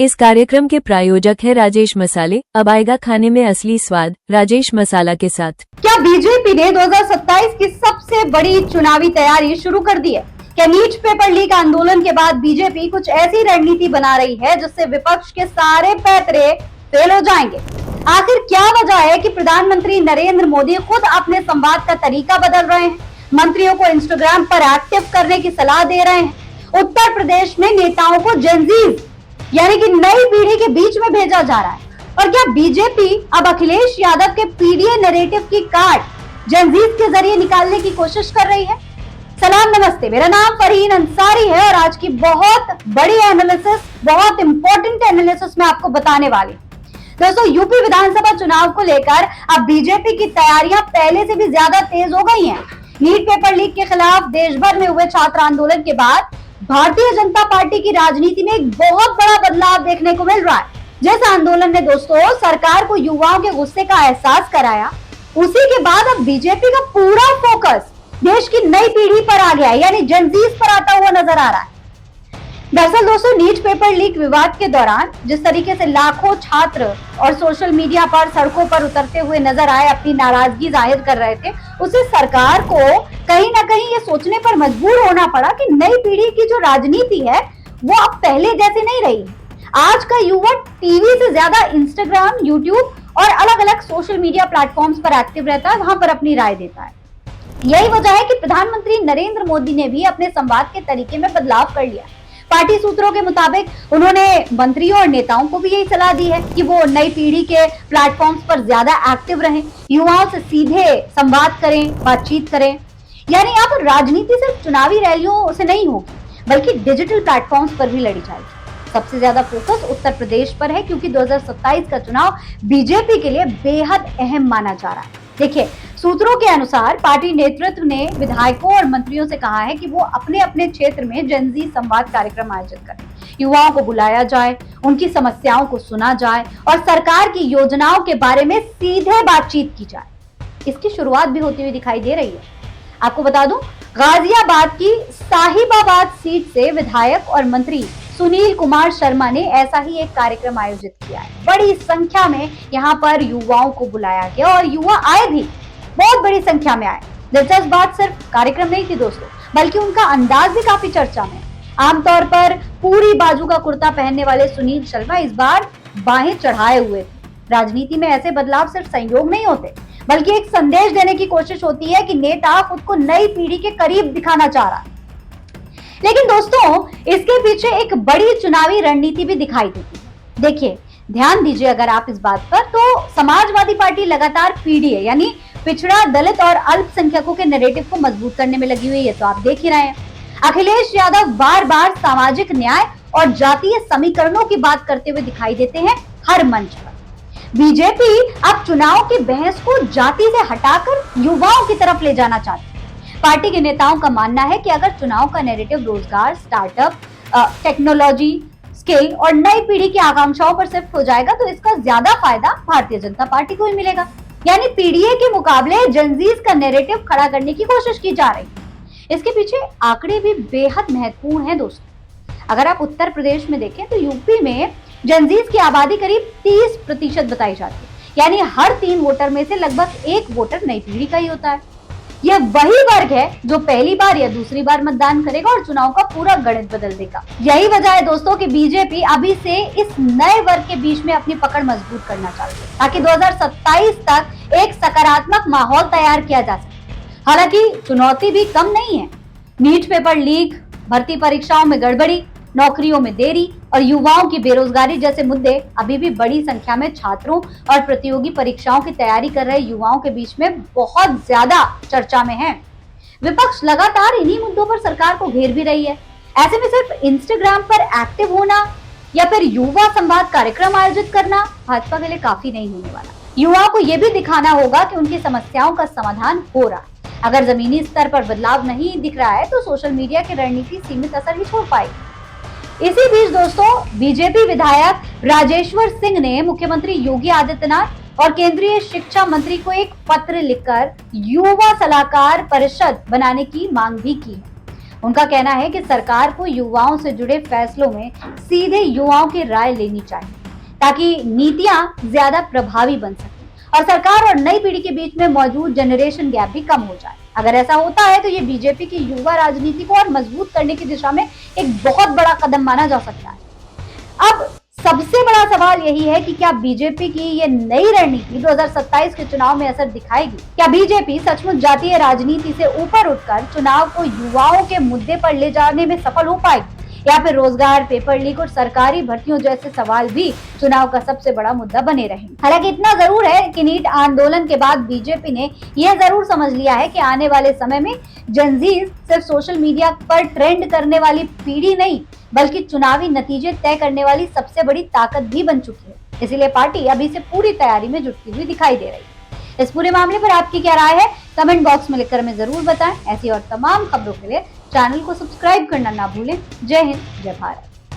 इस कार्यक्रम के प्रायोजक है राजेश मसाले। अब आएगा खाने में असली स्वाद राजेश मसाला के साथ। क्या बीजेपी ने 2027 की सबसे बड़ी चुनावी तैयारी शुरू कर दी है? क्या नीट पेपर लीक आंदोलन के बाद बीजेपी कुछ ऐसी रणनीति बना रही है जिससे विपक्ष के सारे पैतरे फेल हो जाएंगे? आखिर क्या वजह है कि प्रधानमंत्री नरेंद्र मोदी खुद अपने संवाद का तरीका बदल रहे हैं, मंत्रियों को इंस्टाग्राम पर एक्टिव करने की सलाह दे रहे हैं, उत्तर प्रदेश में नेताओं को जेनजीज यानी कि नई पीढ़ी के बीच में भेजा जा रहा है, और क्या बीजेपी अब अखिलेश यादव के पीडीए नैरेटिव की काट जेनजीज के जरिए निकालने की कोशिश कर रही है? सलाम नमस्ते, मेरा नाम फरहीन अंसारी है और आज की बहुत बड़ी एनालिसिस, बहुत इंपॉर्टेंट एनालिसिस मैं आपको बताने वाली। दोस्तों, यूपी विधानसभा चुनाव को लेकर अब बीजेपी की तैयारियां पहले से भी ज्यादा तेज हो गई हैं। नीट पेपर लीक के खिलाफ देश भर में हुए छात्र आंदोलन के बाद भारतीय जनता पार्टी की राजनीति में एक बहुत बड़ा बदलाव देखने को मिल रहा है। जिस आंदोलन ने दोस्तों सरकार को युवाओं के गुस्से का एहसास कराया, उसी के बाद अब बीजेपी का पूरा फोकस देश की नई पीढ़ी पर आ गया है, यानी जेनजीज पर आता हुआ नजर आ रहा है। दरअसल दोस्तों, नीट पेपर लीक विवाद के दौरान जिस तरीके से लाखों छात्र और सोशल मीडिया पर सड़कों पर उतरते हुए नजर आए, अपनी नाराजगी जाहिर कर रहे थे, उसे सरकार को कहीं ना कहीं ये सोचने पर मजबूर होना पड़ा कि नई पीढ़ी की जो राजनीति है वो अब पहले जैसे नहीं रही। आज का युवा टीवी से ज्यादा इंस्टाग्राम, यूट्यूब और अलग अलग सोशल मीडिया प्लेटफॉर्म्स पर एक्टिव रहता है, वहां पर अपनी राय देता है। यही वजह है कि प्रधानमंत्री नरेंद्र मोदी ने भी अपने संवाद के तरीके में बदलाव कर लिया। पार्टी सूत्रों के मुताबिक उन्होंने मंत्रियों और नेताओं को भी यही सलाह दी है कि वो नई पीढ़ी के प्लेटफॉर्म्स पर ज्यादा एक्टिव रहें, युवाओं से सीधे संवाद करें, बातचीत करें। यानी अब राजनीति सिर्फ चुनावी रैलियों से नहीं होगी, बल्कि डिजिटल प्लेटफॉर्म्स पर भी लड़ी जाएगी। सबसे ज्यादा फोकस उत्तर प्रदेश पर है, क्योंकि 2027 का चुनाव बीजेपी के लिए बेहद अहम माना जा रहा है। देखिए, सूत्रों के अनुसार पार्टी नेतृत्व ने विधायकों और मंत्रियों से कहा है कि वो अपने अपने क्षेत्र में जेनजी संवाद कार्यक्रम आयोजित करें, युवाओं को बुलाया जाए, उनकी समस्याओं को सुना जाए और सरकार की योजनाओं के बारे में सीधे बातचीत की जाए। इसकी शुरुआत भी होती हुई दिखाई दे रही है। आपको बता दूं, गाजियाबाद की साहिबाबाद सीट से विधायक और मंत्री सुनील कुमार शर्मा ने ऐसा ही एक कार्यक्रम आयोजित किया है। बड़ी संख्या में यहाँ पर युवाओं को बुलाया गया और युवा आए भी, बहुत बड़ी संख्या में आए। दिलचस्प बात सिर्फ कार्यक्रम नहीं थी दोस्तों, बल्कि उनका अंदाज भी काफी चर्चा में। आमतौर पर पूरी बाजू का कुर्ता पहनने वाले सुनील शर्मा इस बार बाहें चढ़ाए हुए थे। राजनीति में ऐसे बदलाव सिर्फ संयोग नहीं होते, बल्कि एक संदेश देने की कोशिश होती है कि नेता खुद को नई पीढ़ी के करीब दिखाना चाह रहा है। लेकिन दोस्तों, इसके पीछे एक बड़ी चुनावी रणनीति भी दिखाई देती है। देखिए, ध्यान दीजिए अगर आप इस बात पर, तो समाजवादी पार्टी लगातार पीडीए यानी पिछड़ा, दलित और अल्पसंख्यकों के नैरेटिव को मजबूत करने में लगी हुई है, तो आप देख ही रहे हैं। अखिलेश यादव बार बार सामाजिक न्याय और जातीय समीकरणों की बात करते हुए दिखाई देते हैं हर मंच पर। बीजेपी अब चुनाव की बहस को जाति से हटाकर युवाओं की तरफ ले जाना चाहती है। पार्टी के नेताओं का मानना है कि अगर चुनाव का नैरेटिव रोजगार, स्टार्टअप, टेक्नोलॉजी, स्किल और नई पीढ़ी की आकांक्षाओं पर शिफ्ट हो जाएगा, तो इसका ज्यादा फायदा भारतीय जनता पार्टी को ही मिलेगा। यानी पीडीए के मुकाबले जेनजीज का नैरेटिव खड़ा करने की कोशिश की जा रही है। इसके पीछे आंकड़े भी बेहद महत्वपूर्ण हैं दोस्तों। अगर आप उत्तर प्रदेश में देखें तो यूपी में जेनजीज की आबादी करीब 30% बताई जाती है, यानी हर 3 वोटर में से लगभग 1 वोटर नई पीढ़ी का ही होता है। यह वही वर्ग है जो पहली बार या दूसरी बार मतदान करेगा और चुनाव का पूरा गणित बदल देगा। यही वजह है दोस्तों कि बीजेपी अभी से इस नए वर्ग के बीच में अपनी पकड़ मजबूत करना चाहती है, ताकि 2027 तक एक सकारात्मक माहौल तैयार किया जा सके। हालांकि चुनौती भी कम नहीं है। नीट पेपर लीक, भर्ती परीक्षाओं में गड़बड़ी, नौकरियों में देरी और युवाओं की बेरोजगारी जैसे मुद्दे अभी भी बड़ी संख्या में छात्रों और प्रतियोगी परीक्षाओं की तैयारी कर रहे युवाओं के बीच में बहुत ज्यादा चर्चा में हैं। विपक्ष लगातार इन्हीं मुद्दों पर सरकार को घेर भी रही है। ऐसे में सिर्फ इंस्टाग्राम पर एक्टिव होना या फिर युवा संवाद कार्यक्रम आयोजित करना भाजपा के लिए काफी नहीं होने वाला। युवाओं को यह भी दिखाना होगा कि उनकी समस्याओं का समाधान हो रहा है। अगर जमीनी स्तर पर बदलाव नहीं दिख रहा है, तो सोशल मीडिया की रणनीति सीमित असर ही छोड़ पाएगी। इसी बीच दोस्तों, बीजेपी विधायक राजेश्वर सिंह ने मुख्यमंत्री योगी आदित्यनाथ और केंद्रीय शिक्षा मंत्री को एक पत्र लिखकर युवा सलाहकार परिषद बनाने की मांग भी की है। उनका कहना है कि सरकार को युवाओं से जुड़े फैसलों में सीधे युवाओं की राय लेनी चाहिए ताकि नीतियां ज्यादा प्रभावी बन सकें और सरकार और नई पीढ़ी के बीच में मौजूद जनरेशन गैप भी कम हो जाए। अगर ऐसा होता है तो ये बीजेपी की युवा राजनीति को और मजबूत करने की दिशा में एक बहुत बड़ा कदम माना जा सकता है। अब सबसे बड़ा सवाल यही है कि क्या बीजेपी की ये नई रणनीति 2027 के चुनाव में असर दिखाएगी? क्या बीजेपी सचमुच जातीय राजनीति से ऊपर उठकर चुनाव को युवाओं के मुद्दे पर ले जाने में सफल हो पाएगी, या फिर रोजगार, पेपर लीक और सरकारी भर्तियों जैसे सवाल भी चुनाव का सबसे बड़ा मुद्दा बने रहेंगे? हालांकि इतना जरूर है कि नीट आंदोलन के बाद बीजेपी ने यह जरूर समझ लिया है कि आने वाले समय में जेनज़ीज सिर्फ सोशल मीडिया पर ट्रेंड करने वाली पीढ़ी नहीं, बल्कि चुनावी नतीजे तय करने वाली सबसे बड़ी ताकत भी बन चुकी है। इसीलिए पार्टी अभी से पूरी तैयारी में जुटती हुई दिखाई दे रही है। इस पूरे मामले पर आपकी क्या राय है? कमेंट बॉक्स में लिखकर हमें जरूर बताएं। ऐसी और तमाम खबरों के लिए चैनल को सब्सक्राइब करना ना भूलें। जय हिंद, जय भारत।